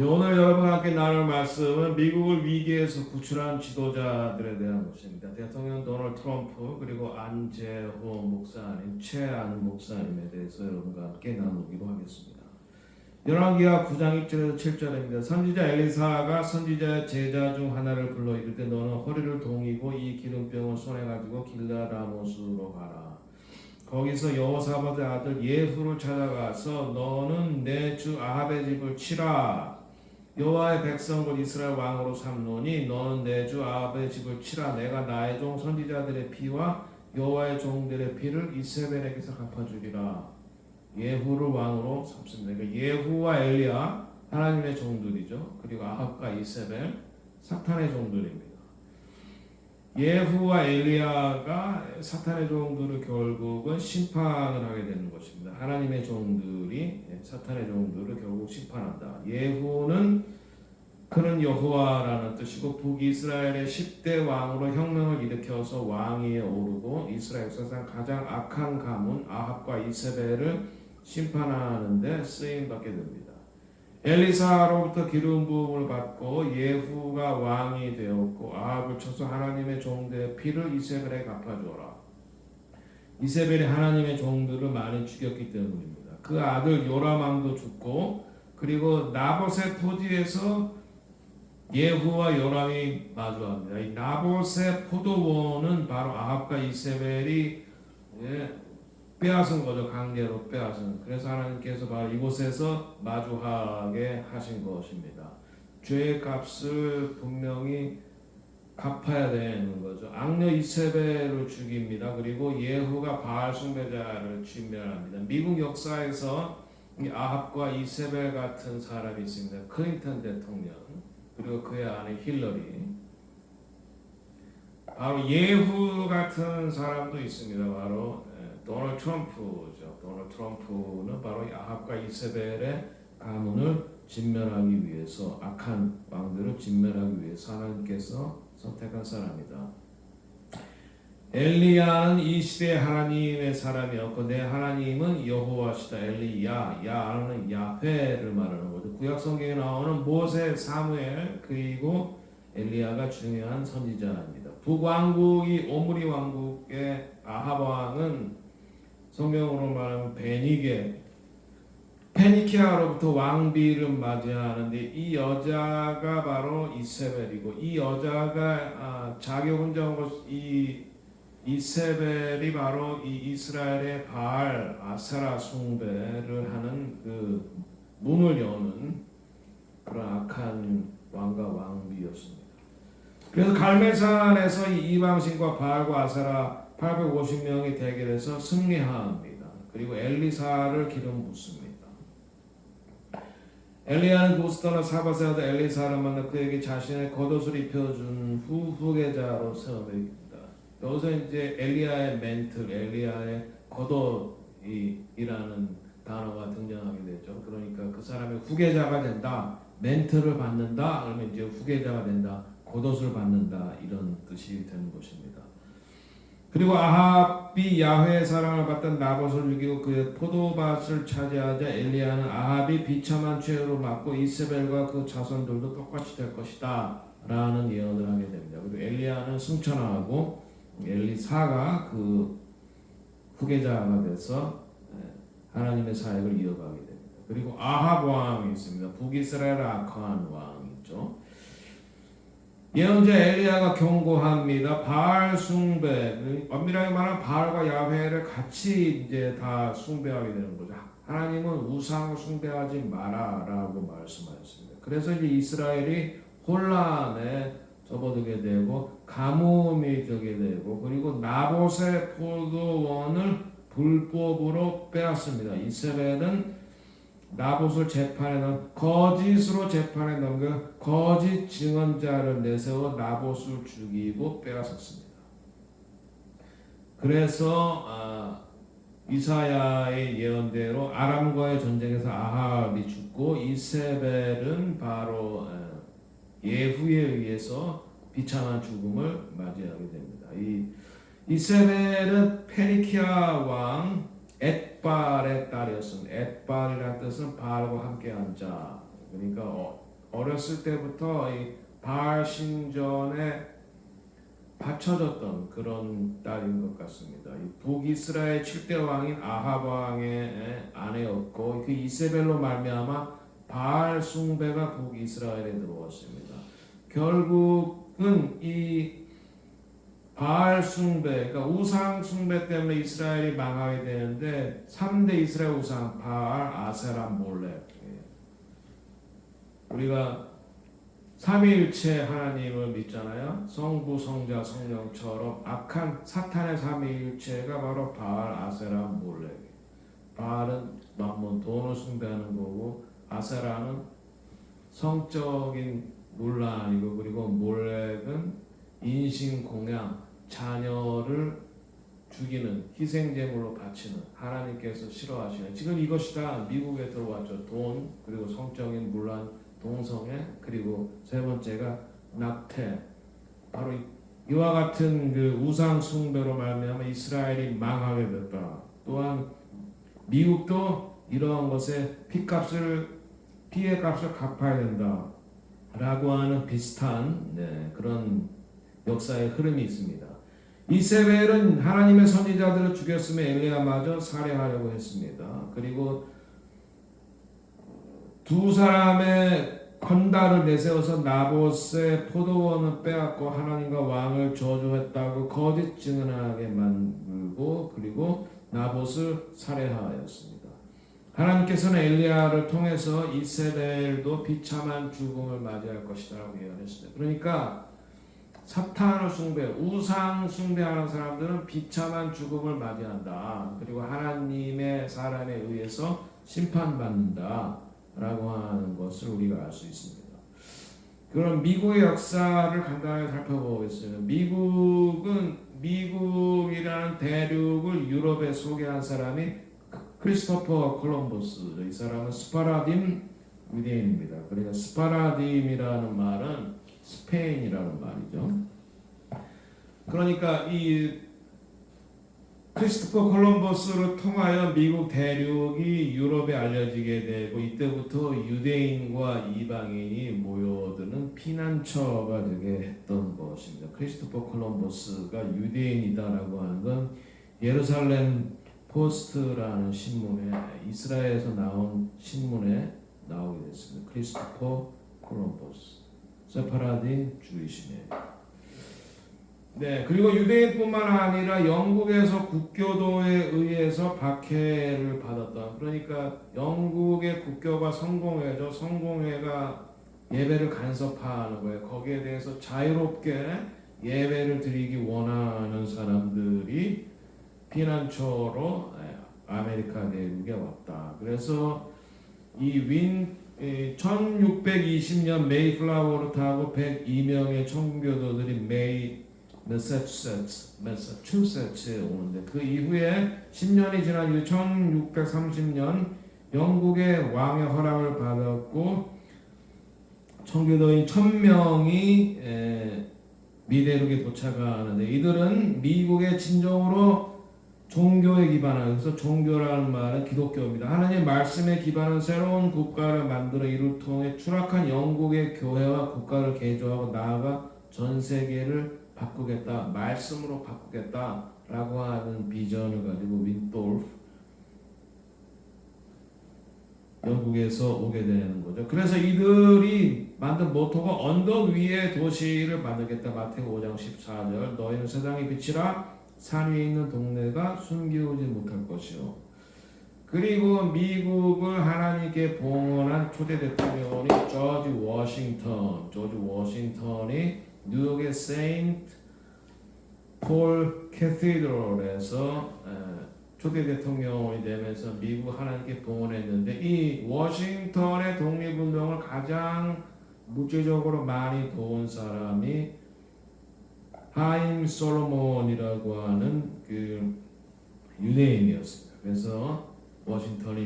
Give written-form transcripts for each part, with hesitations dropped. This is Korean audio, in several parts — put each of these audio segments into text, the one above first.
오늘 여러분과 함께 나눌 말씀은 미국을 위기에서 구출한 지도자들에 대한 것입니다. 대통령 도널드 트럼프 그리고 안재호 목사님, 최안 목사님에 대해서 여러분과 함께 나누기로 하겠습니다. 열왕기하 9장 1절에서 7절입니다. 선지자 엘리사가 선지자의 제자 중 하나를 불러 이르되 너는 허리를 동이고 이 기름병을 손에 가지고 길라라못으로 가라. 거기서 여호사밧의 아들 예후를 찾아가서 너는 내 주 아합의 집을 치라. 여호와의 백성을 이스라엘 왕으로 삼노니 너는 내 주 아합의 집을 치라. 내가 나의 종 선지자들의 피와 여호와의 종들의 피를 이세벨에게서 갚아주리라. 예후를 왕으로 삼습니다. 그러니까 예후와 엘리야 하나님의 종들이죠. 그리고 아합과 이세벨 사탄의 종들입니다. 예후와 엘리야가 사탄의 종들을 결국은 심판을 하게 되는 것입니다. 하나님의 종들이 사탄의 종들을 결국 심판한다. 예후는 그는 여호와라는 뜻이고 북이스라엘의 10대 왕으로 혁명을 일으켜서 왕위에 오르고 이스라엘 역사상 가장 악한 가문 아합과 이세벨을 심판하는 데 쓰임받게 됩니다. 엘리사로부터 기름 부음을 받고 예후가 왕이 되었고 아합을 쳐서 하나님의 종들의 피를 이세벨에 갚아주어라. 이세벨이 하나님의 종들을 많이 죽였기 때문입니다. 그 아들 요람왕도 죽고 그리고 나봇의 토지에서 예후와 요람이 마주합니다. 이 나봇의 포도원은 바로 아합과 이세벨이 빼앗은 거죠. 강제로 빼앗은. 그래서 하나님께서 바로 이곳에서 마주하게 하신 것입니다. 죄의 값을 분명히 갚아야 되는 거죠. 악녀 이세벨을 죽입니다. 그리고 예후가 바알 숭배자를 진멸합니다. 미국 역사에서 아합과 이세벨 같은 사람이 있습니다. 클린턴 대통령 그리고 그의 아내 힐러리. 바로 예후 같은 사람도 있습니다. 바로 도널드 트럼프죠. 도널드 트럼프는 바로 아합과 이세벨의 가문을 진멸하기 위해서 악한 왕들을 진멸하기 위해서 하나님께서 선택한 사람이다. 엘리야는 이 시대의 하나님의 사람이었고 내 하나님은 여호와시다. 엘리야, 야는 야훼를 말하는 거죠. 구약 성경에 나오는 모세, 사무엘 그리고 엘리야가 중요한 선지자입니다. 북왕국이 오므리 왕국의 아합 왕은 성경으로 말하면 페니키아로부터 왕비를 맞이하는데 이 여자가 바로 이세벨이고 이 여자가 자기 혼자 온 것 이 이세벨이 바로 이 이스라엘의 바알 아세라 숭배를 하는 그 문을 여는 그런 악한 왕과 왕비였습니다. 그래서 갈멜산에서 이 이방신과 바알과 아세라 850명이 대결해서 승리합니다. 그리고 엘리사를 기름 붓습니다. 엘리야는 그곳을 떠나 사밧의 아들 엘리사를 만나 그에게 자신의 겉옷을 입혀준 후 후계자로 세워집니다. 여기서 이제 엘리야의 멘틀, 엘리야의 겉옷이라는 단어가 등장하게 되죠. 그러니까 그 사람의 후계자가 된다, 멘틀을 받는다, 그러면 이제 후계자가 된다, 겉옷을 받는다 이런 뜻이 되는 것입니다. 그리고 아합이 야훼의 사랑을 받던 나봇을 죽이고 그의 포도밭을 차지하자 엘리야는 아합이 비참한 죄로 맞고 이세벨과 그 자손들도 똑같이 될 것이다 라는 예언을 하게 됩니다. 그리고 엘리야는 승천하고 엘리사가 그 후계자가 돼서 하나님의 사역을 이어가게 됩니다. 그리고 아합 왕이 있습니다. 북이스라엘 악한 왕이죠. 예언자 엘리야가 경고합니다. 바알 숭배, 엄밀하게 말하면 바알과 야훼를 같이 이제 다 숭배하게 되는 거죠. 하나님은 우상을 숭배하지 마라라고 말씀하셨습니다. 그래서 이제 이스라엘이 혼란에 접어들게 되고 가뭄이 되게 되고 그리고 나봇의 포도원을 불법으로 빼앗습니다. 이세벨은 나봇을 거짓으로 재판에 넘겨 거짓 증언자를 내세워 나봇을 죽이고 빼앗았습니다. 그래서 이사야의 예언대로 아람과의 전쟁에서 아합이 죽고 이세벨은 바로 예후에 의해서 비참한 죽음을 맞이하게 됩니다. 이세벨은 페니키아 왕 엣발의 딸이었습니다. 엣발이라는 뜻은 바알과 함께한 자. 그러니까 어렸을 때부터 이 바알 신전에 바쳐졌던 그런 딸인 것 같습니다. 이 북이스라엘 7대 왕인 아합 왕의 아내였고 그 이세벨로 말미암아 바알 숭배가 북이스라엘에 들어왔습니다. 결국은 이 바알 숭배, 그러니까 우상 숭배 때문에 이스라엘이 망하게 되는데 3대 이스라엘 우상 바알, 아세라, 몰렉. 우리가 삼위일체 하나님을 믿잖아요. 성부, 성자, 성령처럼 악한 사탄의 삼위일체가 바로 바알, 아세라, 몰렉. 바알은 만몬 돈을 숭배하는 거고 아세라는 성적인 문란이고 그리고 몰렉은 인신공양, 자녀를 죽이는 희생제물로 바치는 하나님께서 싫어하시는 지금 이것이 다 미국에 들어왔죠. 돈 그리고 성적인 문란 동성애 그리고 세 번째가 낙태. 바로 이와 같은 그 우상 숭배로 말미암아 이스라엘이 망하게 됐다. 또한 미국도 이러한 것에 피해값을 갚아야 된다라고 하는 비슷한 그런 역사의 흐름이 있습니다. 이세벨은 하나님의 선지자들을 죽였으며 엘리야마저 살해하려고 했습니다. 그리고 두 사람의 건달을 내세워서 나봇의 포도원을 빼앗고 하나님과 왕을 저주했다고 거짓 증언하게 만들고 그리고 나봇을 살해하였습니다. 하나님께서는 엘리야를 통해서 이세벨도 비참한 죽음을 맞이할 것이라고 예언했습니다. 그러니까 사탄을 숭배, 우상 숭배하는 사람들은 비참한 죽음을 맞이한다. 그리고 하나님의 사람에 의해서 심판받는다. 라고 하는 것을 우리가 알 수 있습니다. 그럼 미국의 역사를 간단하게 살펴보겠습니다. 미국이라는 대륙을 유럽에 소개한 사람이 크리스토퍼 콜럼버스. 이 사람은 스파라딤 유대인입니다. 그러니까 스파라딤이라는 말은 스페인이라는 말이죠. 그러니까 이 크리스토퍼 콜럼버스를 통하여 미국 대륙이 유럽에 알려지게 되고 이때부터 유대인과 이방인이 모여드는 피난처가 되게 했던 것입니다. 크리스토퍼 콜럼버스가 유대인이다라고 하는 건 예루살렘 포스트라는 신문에 이스라엘에서 나온 신문에 나오게 됐습니다. 크리스토퍼 콜럼버스 세파라딘 주이시네. 네, 그리고 유대인뿐만 아니라 영국에서 국교도에 의해서 박해를 받았다. 그러니까 영국의 국교가 성공회죠. 성공회가 예배를 간섭하는 거예요. 거기에 대해서 자유롭게 예배를 드리기 원하는 사람들이 피난처로 아메리카 대륙에 왔다. 그래서 이 1620년 메이플라워를 타고 102명의 청교도들이 매사추세츠에 오는데 그 이후에 10년이 지난 이후 1630년 영국의 왕의 허락을 받았고 청교도인 1000명이 미대륙에 도착하는데 이들은 미국의 진정으로 종교에 기반한 그래서 종교라는 말은 기독교입니다. 하나님의 말씀에 기반한 새로운 국가를 만들어 이를 통해 추락한 영국의 교회와 국가를 개조하고 나아가 전 세계를 바꾸겠다, 말씀으로 바꾸겠다라고 하는 비전을 가지고 윈돌프 영국에서 오게 되는 거죠. 그래서 이들이 만든 모토가 언덕 위에 도시를 만들겠다. 마태복음 5장 14절 너희는 세상의 빛이라 산 위에 있는 동네가 숨기우지 못할 것이요. 그리고 미국을 하나님께 봉헌한 초대 대통령이 조지 워싱턴이 뉴욕의 세인트 폴 캐시드럴에서 초대 대통령이 되면서 미국 하나님께 봉헌했는데 이 워싱턴의 독립운동을 가장 물질적으로 많이 도운 사람이 하임 솔로몬이라고 하는 그 유대인이었습니다. 그래서 워싱턴이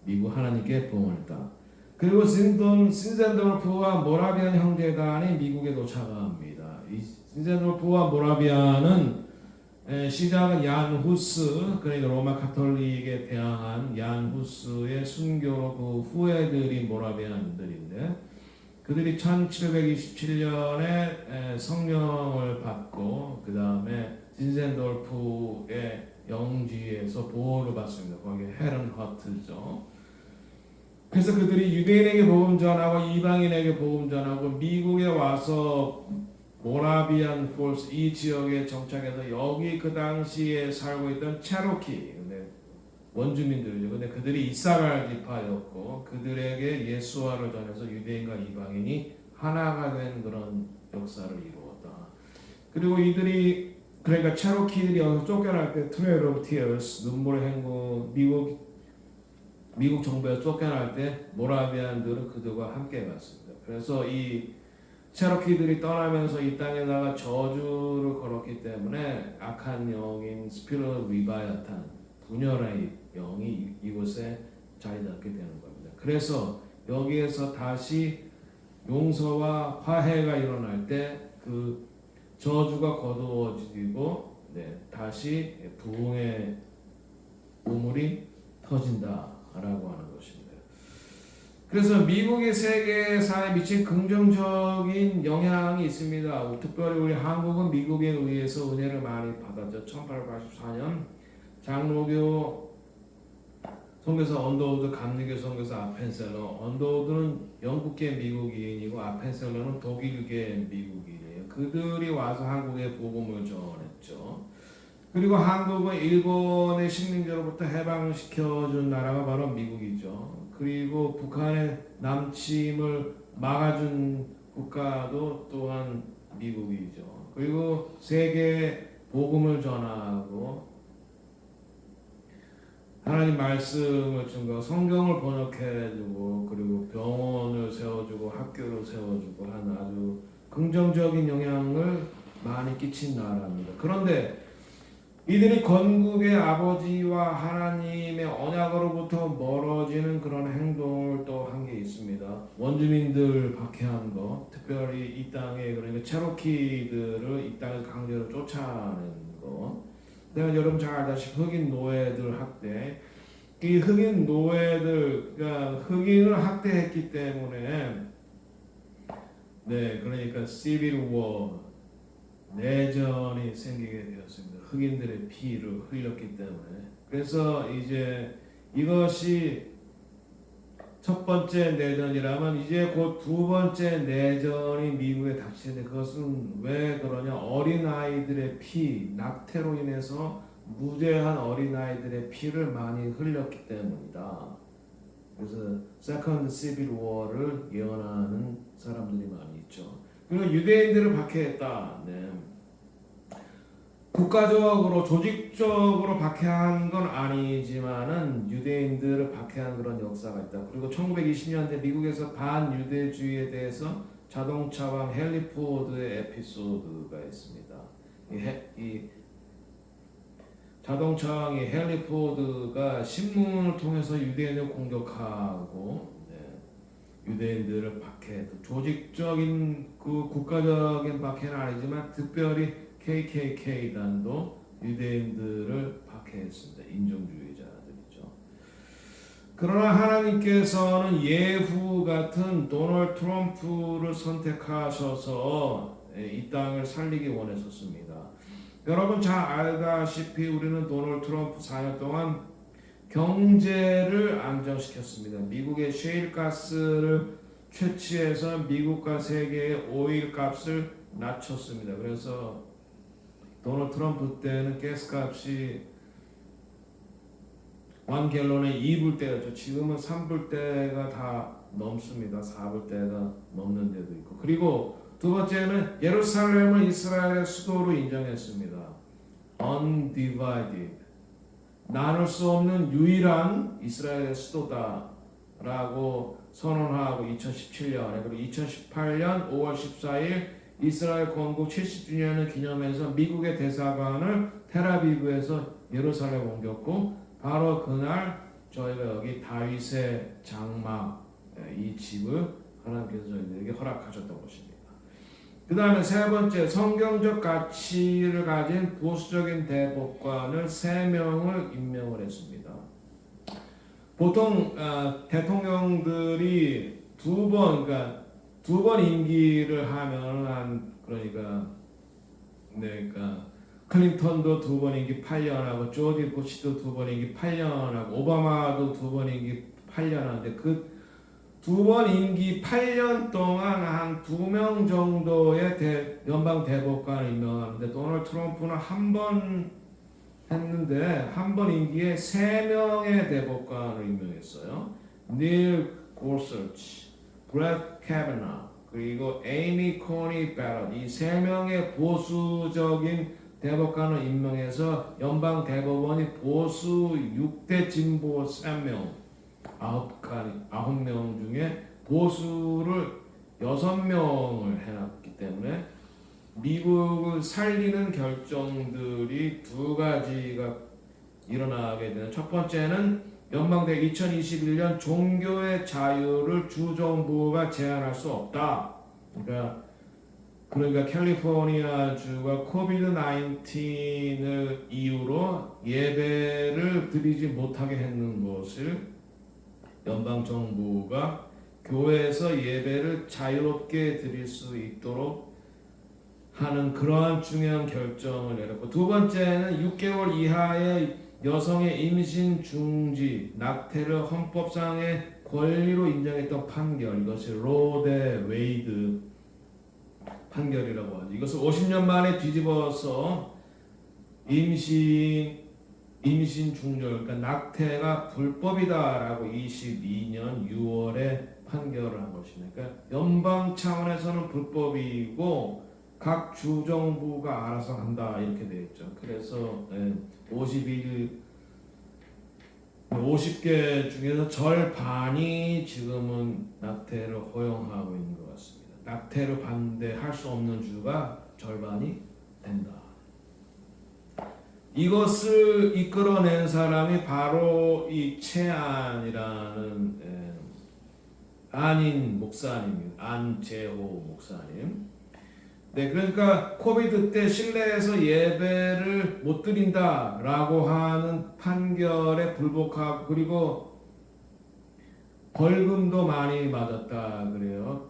미국 하나님께 봉헌했다. 그리고 신센도르프와 모라비안 형제단이 미국에 도착합니다. 이 신센도르프와 모라비안은 시작은 얀 후스, 그러니까 로마 카톨릭에 대항한 얀 후스의 순교 그 후예들이 모라비안들인데, 그들이 1727년에 성령을 받고 그 다음에 진센돌프의 영지에서 보호를 받습니다. 거기 헤른허트죠. 그래서 그들이 유대인에게 복음 전하고 이방인에게 복음 전하고 미국에 와서 모라비안 폴스 이 지역에 정착해서 여기 그 당시에 살고 있던 체로키 원주민들이죠. 근데 그들이 이사갈 지파였고 그들에게 예수화를 전해서 유대인과 이방인이 하나가 된 그런 역사를 이루었다. 그리고 이들이 그러니까 체로키들이 여기서 쫓겨날 때 트레일 오브 티어스 눈물의 행군 미국 정부에 쫓겨날 때 모라비안들은 그들과 함께 갔습니다. 그래서 이 체로키들이 떠나면서 이 땅에다가 저주를 걸었기 때문에 악한 영인 스피릿 리바야탄 분열의 영이 이곳에 자리 잡게 되는 겁니다. 그래서 여기에서 다시 용서와 화해가 일어날 때 그 저주가 거두어지고 다시 부흥의 우물이 터진다라고 하는 것입니다. 그래서 미국이 세계사에 미친 긍정적인 영향이 있습니다. 특별히 우리 한국은 미국에 의해서 은혜를 많이 받았죠. 1884년 장로교 선교사 언더우드, 감리교 선교사 아펜셀러. 언더우드는 영국계 미국인이고 아펜셀러는 독일계 미국인이에요. 그들이 와서 한국에 복음을 전했죠. 그리고 한국은 일본의 식민지로부터 해방시켜준 나라가 바로 미국이죠. 그리고 북한의 남침을 막아준 국가도 또한 미국이죠. 그리고 세계에 복음을 전하고 하나님 말씀을 증거, 성경을 번역해주고 그리고 병원을 세워주고 학교를 세워주고 하는 아주 긍정적인 영향을 많이 끼친 나라입니다. 그런데 이들이 건국의 아버지와 하나님의 언약으로부터 멀어지는 그런 행동을 또 한 게 있습니다. 원주민들 박해한 거, 특별히 이 땅에 그러니까 체로키들을 이 땅에서 강제로 쫓아낸 거. 내가 여러분 잘 알다시피 흑인 노예들 학대, 이 흑인 노예들, 그러니까 흑인을 학대했기 때문에, 그러니까 시빌 워 내전이 생기게 되었습니다. 흑인들의 피를 흘렸기 때문에. 그래서 이제 이것이 첫 번째 내전이라면 이제 곧 두 번째 내전이 미국에 닥치는데 그것은 왜 그러냐? 어린아이들의 피, 낙태로 인해서 무죄한 어린아이들의 피를 많이 흘렸기 때문이다. 그래서 세컨드 시빌 워를 예언하는 사람들이 많이 있죠. 그리고 유대인들을 박해했다. 국가적으로 조직적으로 박해한 건 아니지만은 유대인들을 박해한 그런 역사가 있다. 그리고 1920년대 미국에서 반유대주의에 대해서 자동차왕 헨리 포드의 에피소드가 있습니다. 이 자동차왕이 헨리 포드가 신문을 통해서 유대인을 공격하고 유대인들을 박해했던 조직적인 그 국가적인 박해는 아니지만 특별히 KKK단도 유대인들을 박해했습니다. 인종주의자들이죠. 그러나 하나님께서는 예후 같은 도널드 트럼프를 선택하셔서 이 땅을 살리기 원하셨습니다. 여러분 잘 알다시피 우리는 도널드 트럼프 4년 동안 경제를 안정시켰습니다. 미국의 셰일가스를 채취해서 미국과 세계의 오일 값을 낮췄습니다. 그래서 도널드 트럼프 때는 가스값이 1갤런에 2불대였죠. 지금은 3불대가 다 넘습니다. 4불대가 넘는 데도 있고. 그리고 두 번째는 예루살렘을 이스라엘의 수도로 인정했습니다. Undivided. 나눌 수 없는 유일한 이스라엘의 수도다라고 선언하고 2017년에 그리고 2018년 5월 14일 이스라엘 건국 70주년을 기념해서 미국의 대사관을 텔아비브에서 예루살렘 옮겼고 바로 그날 저희가 여기 다윗의 장막 이 집을 하나님께서 저희들에게 허락하셨던 것입니다. 그 다음에 세 번째, 성경적 가치를 가진 보수적인 대법관을 3명을 임명을 했습니다. 보통 대통령들이 그러니까 두 번 임기를 하면 그러니까 클린턴도 2번 임기 8년 하고 조지 부시도 2번 임기 8년 하고 오바마도 2번 임기 8년 하는데 그 2번 임기 8년 동안 한 2명 정도의 연방 대법관을 임명하는데 도널드 트럼프는 한 번 했는데 한 번 임기에 3명의 대법관을 임명했어요. 닐 고서치, 브렛 캐버나 그리고 에이미 코니 베럿 이 3명의 보수적인 대법관을 임명해서 연방 대법원이 보수 6대 진보 3명 9명 중에 보수를 6명을 해놨기 때문에 미국을 살리는 결정들이 두 가지가 일어나게 되는. 첫 번째는 연방대 2021년 종교의 자유를 주정부가 제한할 수 없다. 그러니까 캘리포니아 주가 코비드 19을 이유로 예배를 드리지 못하게 했는 것을 연방 정부가 교회에서 예배를 자유롭게 드릴 수 있도록 하는 그러한 중요한 결정을 내렸고, 두 번째는 6개월 이하의 여성의 임신 중지, 낙태를 헌법상의 권리로 인정했던 판결, 이것이 로 대 웨이드 판결이라고 하죠. 이것을 50년 만에 뒤집어서 임신 중절, 그러니까 낙태가 불법이다라고 22년 6월에 판결을 한 것입니다. 그러니까 연방 차원에서는 불법이고 각 주정부가 알아서 한다 이렇게 되어 있죠. 그래서 50개 중에서 절반이 지금은 낙태를 허용하고 있는 것 같습니다. 낙태를 반대할 수 없는 주가 절반이 된다. 이것을 이끌어낸 사람이 바로 이 최안이라는 안인 목사님입니다. 안재호 목사님. 네, 그러니까 코비드 때 실내에서 예배를 못 드린다라고 하는 판결에 불복하고, 그리고 벌금도 많이 맞았다 그래요.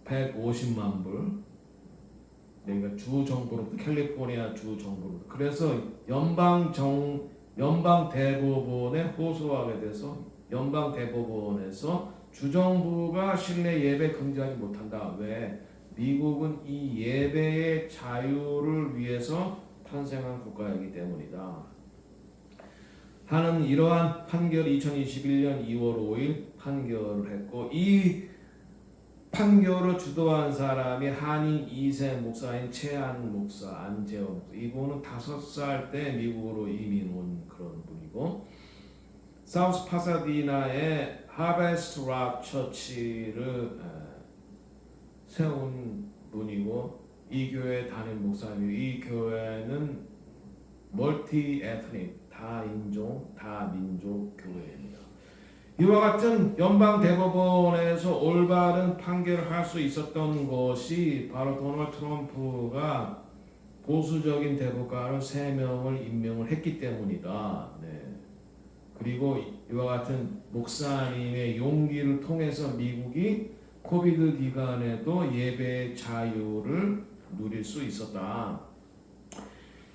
150만 불. 그러니까 주 정부로부터, 캘리포니아 주 정부로부터. 그래서 연방 대법원에 호소하게 돼서 연방 대법원에서 주정부가 실내 예배 금지하지 못한다. 왜? 미국은 이 예배의 자유를 위해서 탄생한 국가이기 때문이다 하는 이러한 판결이 2021년 2월 5일 판결을 했고, 이 판결을 주도한 사람이 한인 2세 목사인 최안 목사, 안재호 목사. 이분은 5살 때 미국으로 이민 온 그런 분이고, 사우스 파사디나의 하베스트 락 처치를 세운 분이고, 이 교회 담임 목사님이고, 이 교회는 멀티 에트닉, 다인종, 다민족 교회입니다. 이와 같은 연방 대법원에서 올바른 판결을 할 수 있었던 것이 바로 도널드 트럼프가 보수적인 대법관을 3명을 임명을 했기 때문이다. 네. 그리고 이와 같은 목사님의 용기를 통해서 미국이 코비드 기간에도 예배의 자유를 누릴 수 있었다.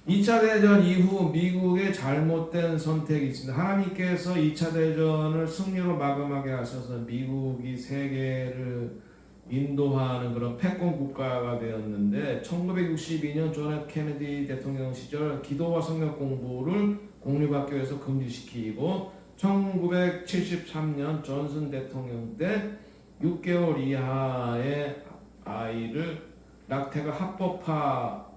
2차 대전 이후 미국의 잘못된 선택이 있습니다. 하나님께서 2차 대전을 승리로 마감하게 하셔서 미국이 세계를 인도하는 그런 패권 국가가 되었는데, 1962년 존 F 케네디 대통령 시절 기도와 성경 공부를 공립학교에서 금지시키고, 1973년 존슨 대통령 때 6개월 이하의 아이를 낙태가 합법화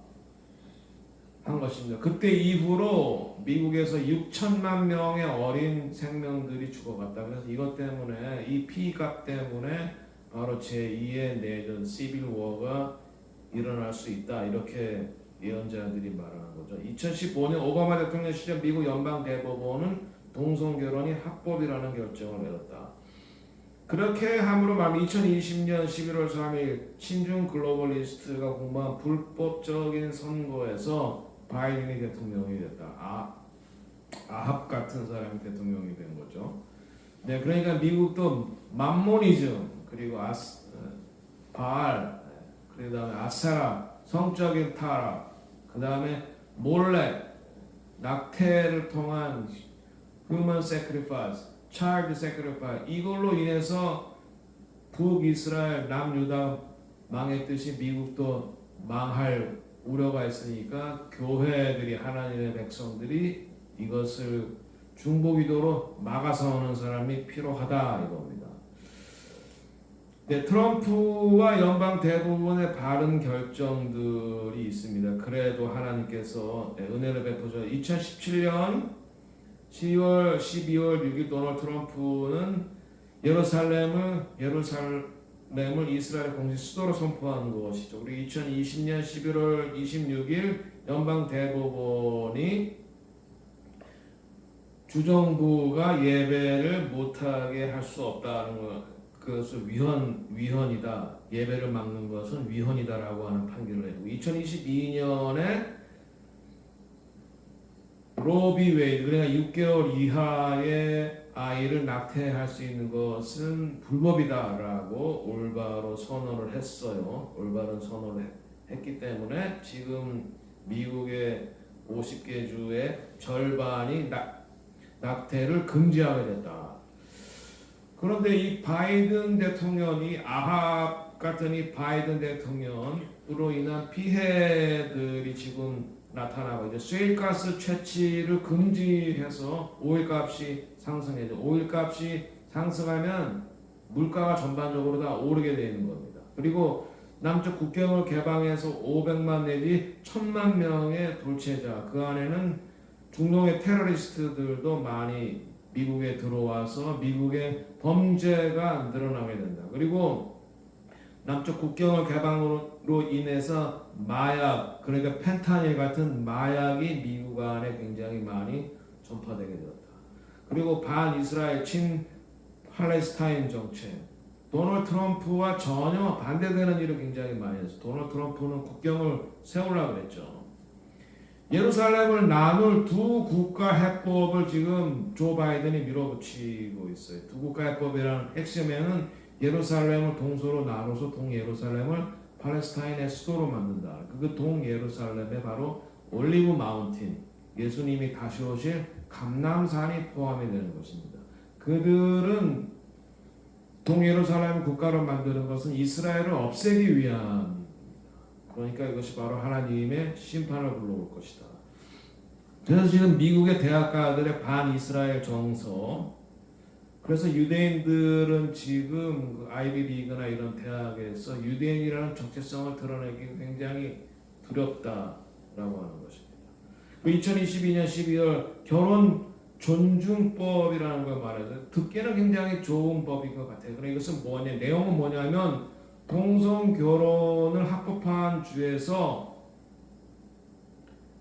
한 것입니다. 그때 이후로 미국에서 6천만 명의 어린 생명들이 죽어갔다. 그래서 이것 때문에, 이 피값 때문에 바로 제2의 내전 시빌 워가 일어날 수 있다. 이렇게 예언자들이 말하는 거죠. 2015년 오바마 대통령 시절 미국 연방 대법원은 동성 결혼이 합법이라는 결정을 내렸다. 그렇게 함으로 말하면 2020년 11월 3일 신중 글로벌리스트가 공부한 불법적인 선거에서 바이든이 대통령이 됐다. 아합 같은 사람이 대통령이 된 거죠. 네, 그러니까 미국도 맘모니즘 그리고 바알, 그다음에 아사라, 성적인 타락, 그다음에 몰래 낙태를 통한 human sacrifice, child sacrifice 이걸로 인해서 북이스라엘 남유다 망했듯이 미국도 망할 우려가 있으니까 교회들이 하나님의 백성들이 이것을 중보기도로 막아서는 사람이 필요하다 이겁니다. 네, 트럼프와 연방 대부분의 바른 결정들이 있습니다. 그래도 하나님께서 은혜를 베푸셔 2017년 12월 6일 도널드 트럼프는 예루살렘을 이스라엘 공식 수도로 선포한 것이죠. 그리고 2020년 11월 26일 연방 대법원이 주정부가 예배를 못하게 할 수 없다는 것, 그것을 위헌이다. 예배를 막는 것은 위헌이다라고 하는 판결을 했고 2022년에 로비 웨이드 그러니까 6개월 이하의 아이를 낙태할 수 있는 것은 불법이다라고 올바로 선언을 했어요. 올바른 선언을 했기 때문에 지금 미국의 50개 주의 절반이 낙태를 금지하게 됐다. 그런데 이 바이든 대통령이 아합 같은 이 바이든 대통령으로 인한 피해들이 지금 나타나고 이제 쇠가스 채취를 금지해서 오일값이 상승해죠. 오일값이 상승하면 물가가 전반적으로 다 오르게 되는 겁니다. 그리고 남쪽 국경을 개방해서 500만 내지 1000만 명의 돌체자 그 안에는 중동의 테러리스트들도 많이 미국에 들어와서 미국의 범죄가 늘어나게 된다. 그리고 남쪽 국경을 개방으로 인해서 마약, 그러니까 펜타닐 같은 마약이 미국 안에 굉장히 많이 전파되게 되었다. 그리고 반이스라엘 친 팔레스타인 정책, 도널드 트럼프와 전혀 반대되는 일을 굉장히 많이 했어요. 도널드 트럼프는 국경을 세우려고 그랬죠. 예루살렘을 나눌 두 국가 해법을 지금 조 바이든이 밀어붙이고 있어요. 두 국가 해법이라는 핵심에는 예루살렘을 동서로 나눠서 동예루살렘을 팔레스타인의 수도로 만든다. 그 동예루살렘에 바로 올리브 마운틴, 예수님이 다시 오실 감람산이 포함이 되는 것입니다. 그들은 동예루살렘 국가로 만드는 것은 이스라엘을 없애기 위함. 그러니까 이것이 바로 하나님의 심판을 불러올 것이다. 그래서 지금 미국의 대학가들의 반이스라엘 정서, 그래서 유대인들은 지금 그 아이비 리그나 이런 대학에서 유대인이라는 정체성을 드러내기 굉장히 두렵다라고 하는 것입니다. 2022년 12월 결혼 존중법이라는 걸 말해서 듣기는 굉장히 좋은 법인 것 같아요. 그러니까 이것은 뭐냐? 내용은 뭐냐면 동성 결혼을 합법한 주에서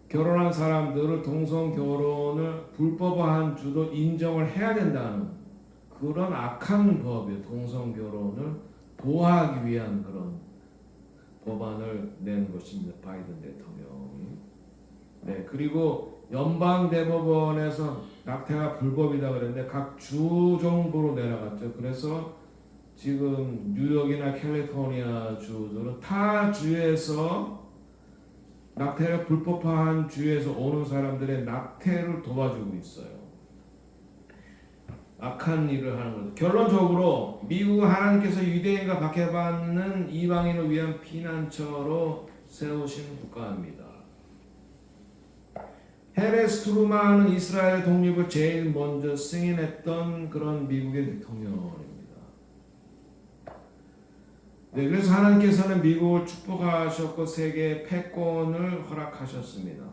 결혼한 사람들을 동성 결혼을 불법화한 주도 인정을 해야 된다는 그런 악한 법이에요. 동성 결혼을 보호하기 위한 그런 법안을 낸 것입니다. 바이든 대통령이. 네, 그리고 연방 대법원에서 낙태가 불법이다 그랬는데 각 주 정부로 내려갔죠. 그래서 지금 뉴욕이나 캘리포니아 주들은 타 주에서 낙태를 불법화한 주에서 오는 사람들의 낙태를 도와주고 있어요. 악한 일을 하는 거죠. 결론적으로 미국은 하나님께서 유대인과 박해받는 이방인을 위한 피난처로 세우신 국가입니다. 헤레스 트루만은 이스라엘 독립을 제일 먼저 승인했던 그런 미국의 대통령입니다. 네, 그래서 하나님께서는 미국을 축복하셨고 세계의 패권을 허락하셨습니다.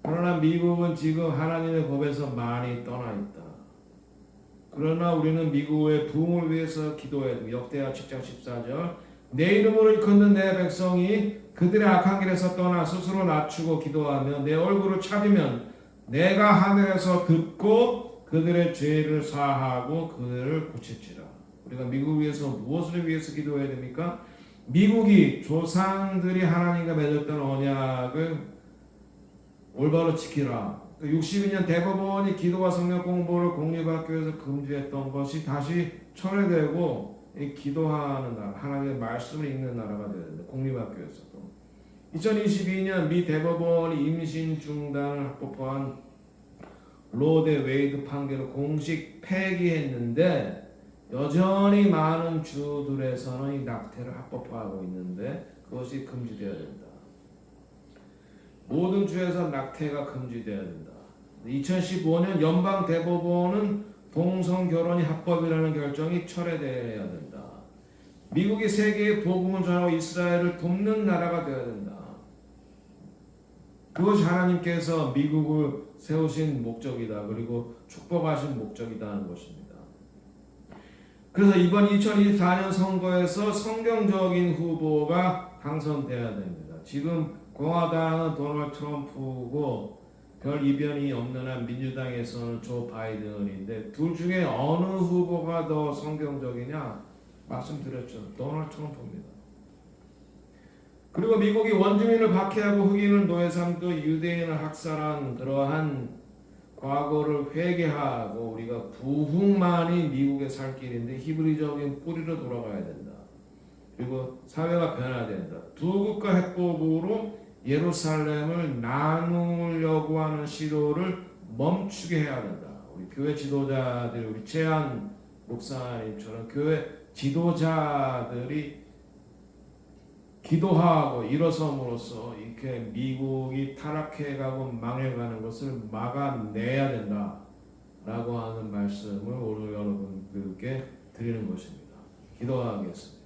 그러나 미국은 지금 하나님의 법에서 많이 떠나 있다. 그러나 우리는 미국의 부흥을 위해서 기도해야 됩니다. 역대하 7장 14절 내 이름으로 일컫는 내 백성이 그들의 악한 길에서 떠나 스스로 낮추고 기도하며 내 얼굴을 찾으면 내가 하늘에서 듣고 그들의 죄를 사하고 그들을 고칠지라. 우리가 미국을 위해서 무엇을 위해서 기도해야 됩니까? 미국이 조상들이 하나님과 맺었던 언약을 올바로 지키라. 62년 대법원이 기도와 성경 공부를 공립학교에서 금지했던 것이 다시 철회되고 기도하는 나라, 하나님의 말씀을 읽는 나라가 되어야 된다. 공립학교에서도. 2022년 미 대법원이 임신 중단을 합법화한 로 대 웨이드 판결을 공식 폐기했는데 여전히 많은 주들에서는 이 낙태를 합법화하고 있는데 그것이 금지되어야 된다. 모든 주에서 낙태가 금지되어야 된다. 2015년 연방 대법원은 동성 결혼이 합법이라는 결정이 철회되어야 된다. 미국이 세계에 복음을 전하고 이스라엘을 돕는 나라가 되어야 된다. 그것이 하나님께서 미국을 세우신 목적이다. 그리고 축복하신 목적이다 하는 것입니다. 그래서 이번 2024년 선거에서 성경적인 후보가 당선되어야 됩니다. 지금 공화당은 도널드 트럼프고 별 이변이 없는 한 민주당에서는 조 바이든인데 둘 중에 어느 후보가 더 성경적이냐 말씀드렸죠. 도널드 트럼프입니다. 그리고 미국이 원주민을 박해하고 흑인을 노예 삼고 유대인을 학살한 그러한 과거를 회개하고 우리가 부흥만이 미국의 살 길인데 히브리적인 뿌리로 돌아가야 된다. 그리고 사회가 변화해야 된다. 두 국가 핵복으로 예루살렘을 나누려고 하는 시도를 멈추게 해야 된다. 우리 교회 지도자들이 우리 최한 목사님처럼 교회 지도자들이 기도하고 일어섬으로써 이렇게 미국이 타락해가고 망해가는 것을 막아내야 된다라고 하는 말씀을 오늘 여러분들께 드리는 것입니다. 기도하겠습니다.